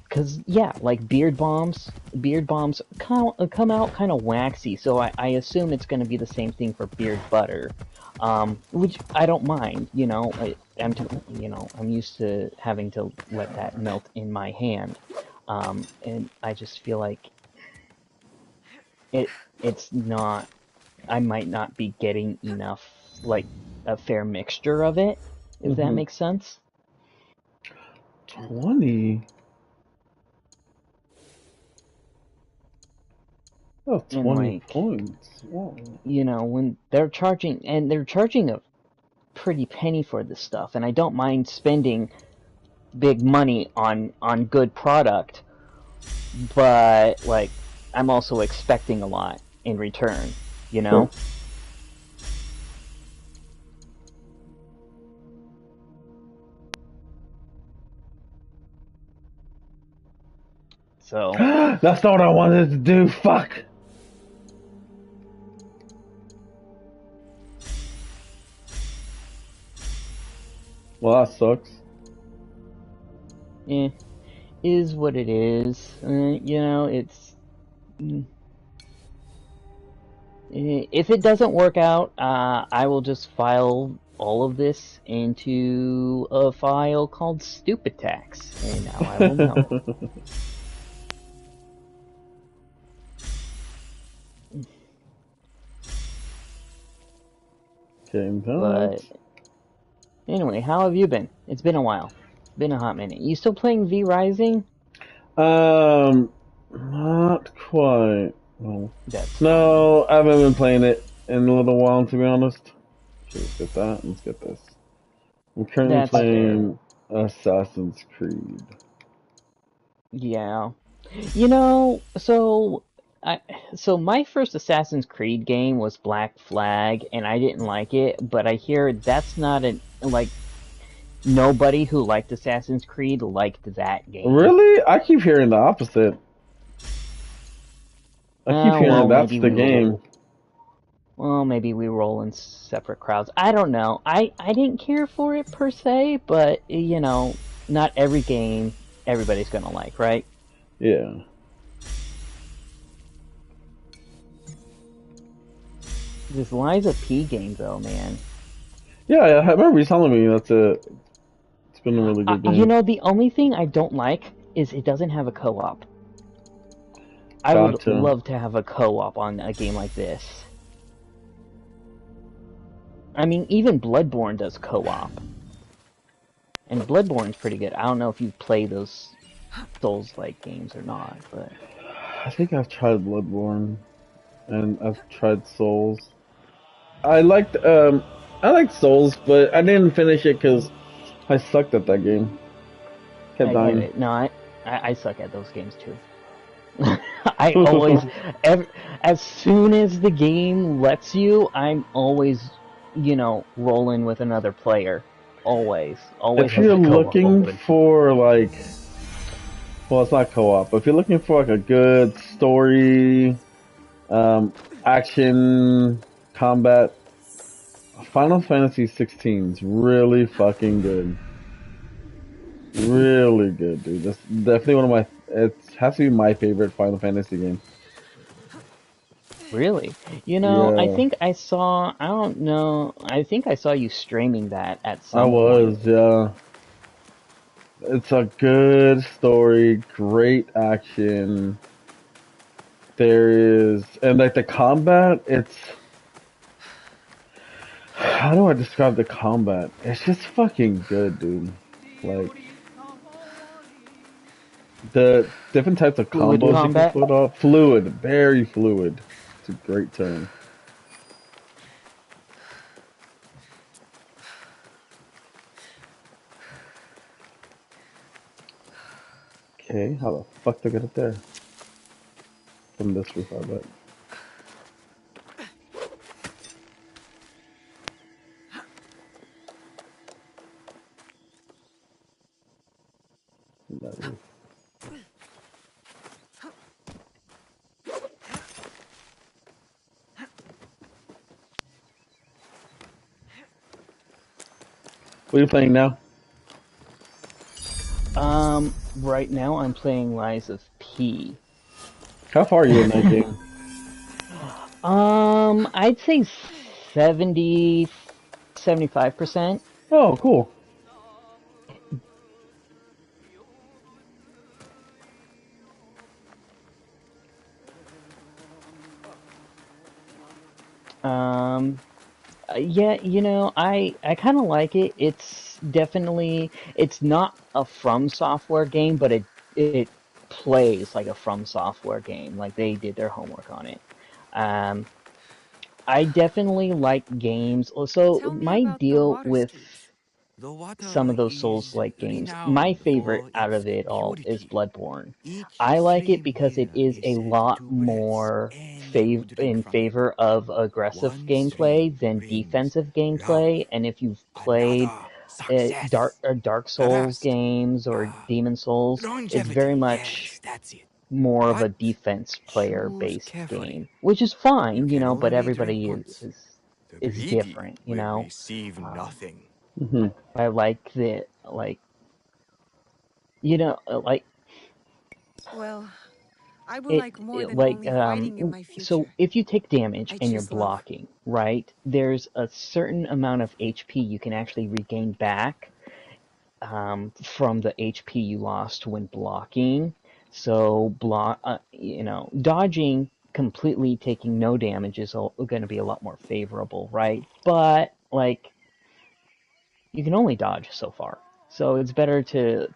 Cause yeah, like beard bombs come out kind of waxy, so I assume it's gonna be the same thing for beard butter, which I don't mind. I'm used to having to let that melt in my hand, and I just feel like it it's not. I might not be getting enough, like a fair mixture of it, if that Mm-hmm. makes sense. 20? Oh, And 20 like, points. Wow. when they're charging a pretty penny for this stuff, and I don't mind spending big money on good product, but like I'm also expecting a lot in return, you Sure. know? So That's not what I wanted to do. Fuck. Well, that sucks. eh, is what it is. It's mm, if it doesn't work out, I will just file all of this into a file called Stupid Tax, and now I will know. Game But times. anyway, how have you been? It's been a while. Been a hot minute. You still playing V Rising? Not quite. Well, That's fine. no, I haven't been playing it in a little while, to be honest. So let's get that. Let's get this. I'm currently That's fair. playing Assassin's Creed. Yeah. You know, so I so my first Assassin's Creed game was Black Flag, and I didn't like it, but I hear that's not an like nobody who liked Assassin's Creed liked that game. Really? I keep hearing the opposite. I keep hearing Well, that's the game. maybe we roll in separate crowds. I don't know. I didn't care for it per se, but not every game everybody's gonna like, right? Yeah. This Liza P game though, man. Yeah, I remember you telling me that's a. It's been a really good game. The only thing I don't like is it doesn't have a co-op. I would Gotcha. love to have a co-op on a game like this. I mean, even Bloodborne does co-op, and Bloodborne's pretty good. I don't know if you play those Souls-like games or not, but I think I've tried Bloodborne and I've tried Souls. I liked Souls, but I didn't finish it because I sucked at that game. Kept I get dying. it. No, I suck at those games too. I always, ev as soon as the game lets you, I'm always, rolling with another player. Always If have you're the co-op looking open. for like, well, it's not co-op, but if you're looking for like a good story, um, action, combat, Final Fantasy 16 is really fucking good. Really good, dude. That's definitely one of my. It has to be my favorite Final Fantasy game. Really? I Yeah, think I don't know, I think I saw you streaming that at I some point. was. Yeah, it's a good story, great action. There is, and like the combat, it's. How do I describe the combat? It's just fucking good, dude. Like the different types of Fluid combos you can combat? put up, fluid, very fluid. It's a great term. Okay, how the fuck did I get up there? From this roof, I bet. From that roof. What are you playing now? right now I'm playing Lies of P. How far are you in that game? I'd say 70, 75%. Oh, cool. Um, yeah, I kind of like it. It's not a From Software game, but it plays like a From Software game. Like they did their homework on it. Um, I definitely like games. So Tell me my about the deal water with streets. The some water of those is Souls-like games, my renowned favorite for out its of it all is purity. Bloodborne. Each I like it stream because it here is is a said lot to bless more any who drink in from it. favor of aggressive One gameplay stream than brings defensive love, gameplay. And if you've played another success, Dark the Souls last games or Demon Souls, it's very longevity. much Yes, that's it. more of a But defense player choose based carefully. game, which is You fine, can but only drink everybody once. The is greedy different, will receive Um, nothing. Hmm. I like the like Well, I would it, like more it than like only fighting in my so future. if you take damage I and you're choose love. blocking, right? There's a certain amount of HP you can actually regain back from the HP you lost when blocking. So dodging completely taking no damage is going to be a lot more favorable, right? But like you can only dodge so far. So it's better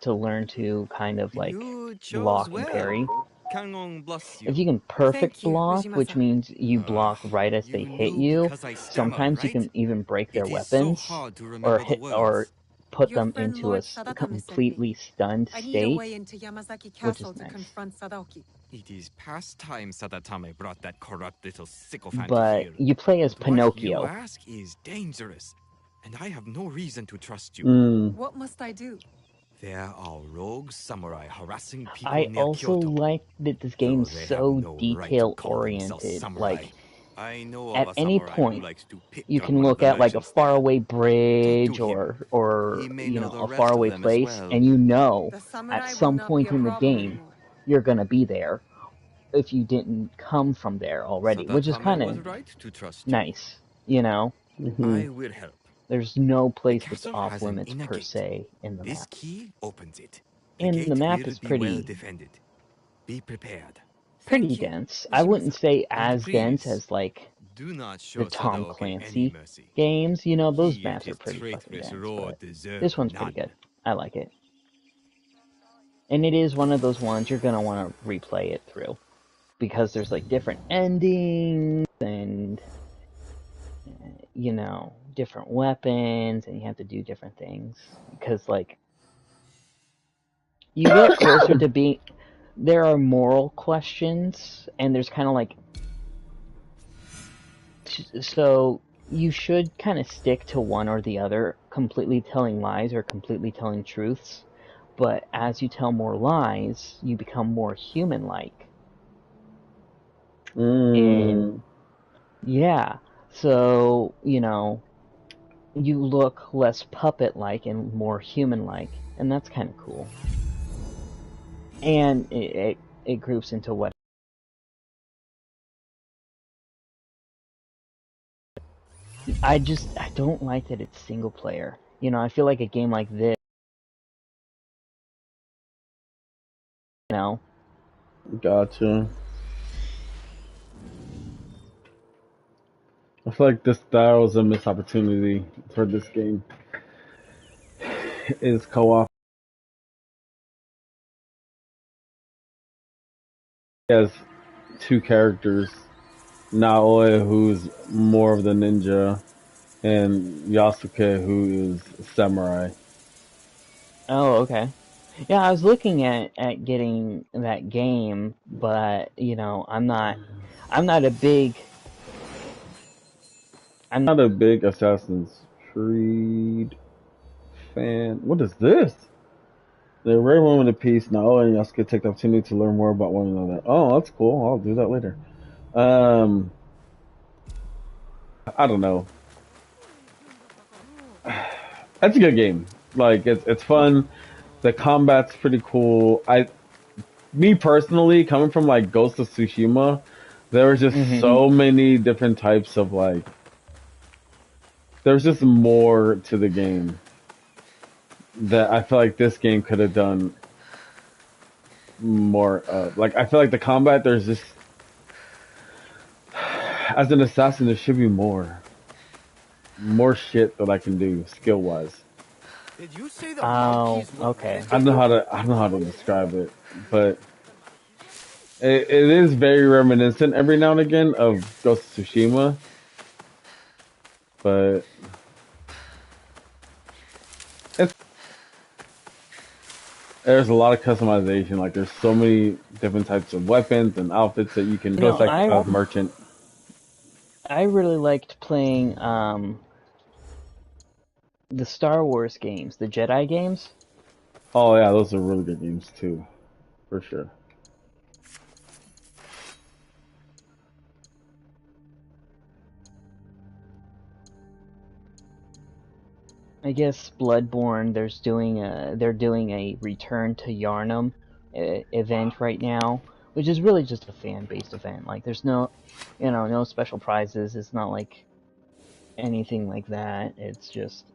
to learn to kind of like You chose block and well. parry. Kangon bless If you. you can perfect Thank you, block, which Ujima-san. means you Uh, block right as they you hit knew you, because I stammer, sometimes you right? can even break their It is so weapons hard to or remember the hit or words. put Your them friend into a Lord Sadatame sent me. completely stunned I need a state, way into Yamazaki which is Castle to nice. confront Sadaoki. It is past time Sadatame brought that corrupt little sycophant But here. you play as But what you Pinocchio. ask is dangerous, and I have no reason to trust you. Mm. What must I do? There are rogue samurai harassing people I near also Kyoto, like that this though game's they have so no right to detail call themselves oriented. samurai. Like I know of at a any samurai who point likes to pick you on can one of look the at like a merchants there. faraway Talk to bridge him. or He may know the a rest of faraway them as place well. and The at samurai will some not be point a in the problem game anymore. you're gonna be there if you didn't come from there already, which is Sadatame kind was of right to trust you. nice, you know? Hmm. I will help. There's no The place that's castle off has an limits inner per gate. se in the This map. key opens it. The And the gate map will is be well pretty defended. Be prepared. pretty Thank you, dense. I wouldn't Ujima-san. say And as dense please, as like do not the show Tom Sadaoki any Clancy mercy. games. Those He and maps are his pretty fucking traitorous dense, lord but deserve this one's pretty none. good. I like it. And it is one of those ones you're gonna want to replay it through because there's like different endings and different weapons and you have to do different things because like you get closer to being there are moral questions and there's kind of like so you should kind of stick to one or the other, completely telling lies or completely telling truths. But as you tell more lies, you become more human-like. And Mm. yeah, so, you look less puppet-like and more human-like, and that's kind of cool. And it groups into what I don't like that it's single player. I feel like a game like this, you know, Gotcha. I feel like that was a missed opportunity for this game. Is co-op has two characters, Naoe, who's more of the ninja, and Yasuke, who is samurai. oh, okay. Yeah, I was looking at getting that game, but I'm not a big I'm Not a big Assassin's Creed fan. What is this? The rare moment of peace. Naoe and Yasuke take the opportunity to learn more about one another. Oh, that's cool. I'll do that later. Um, I don't know. That's a good game. Like it's fun. The combat's pretty cool. Me personally, coming from like Ghost of Tsushima, there was just so many different types of like. There's just more to the game that I feel like this game could have done more of. Like I feel like the combat, there's just as an assassin, there should be more shit that I can do skill wise. Did you say the Oh, okay. I don't know how to describe it, but it is very reminiscent every now and again of Ghost of Tsushima. But there's a lot of customization. Like there's so many different types of weapons and outfits that you can. know, It's like I- a merchant. I really liked playing the Star Wars games, the Jedi games. Oh yeah, those are really good games too, for sure. I guess Bloodborne, they're doing a Return to Yharnam event right now, which is really just a fan-based event. Like, there's no, no special prizes. It's not like anything like that. It's just,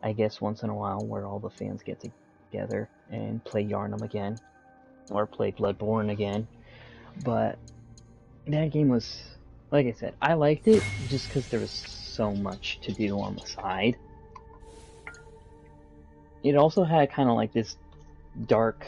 I guess, once in a while where all the fans get together and play Yharnam again, or play Bloodborne again. But that game was, like I said, I liked it just because there was so much to do on the side. It also had kind of like this dark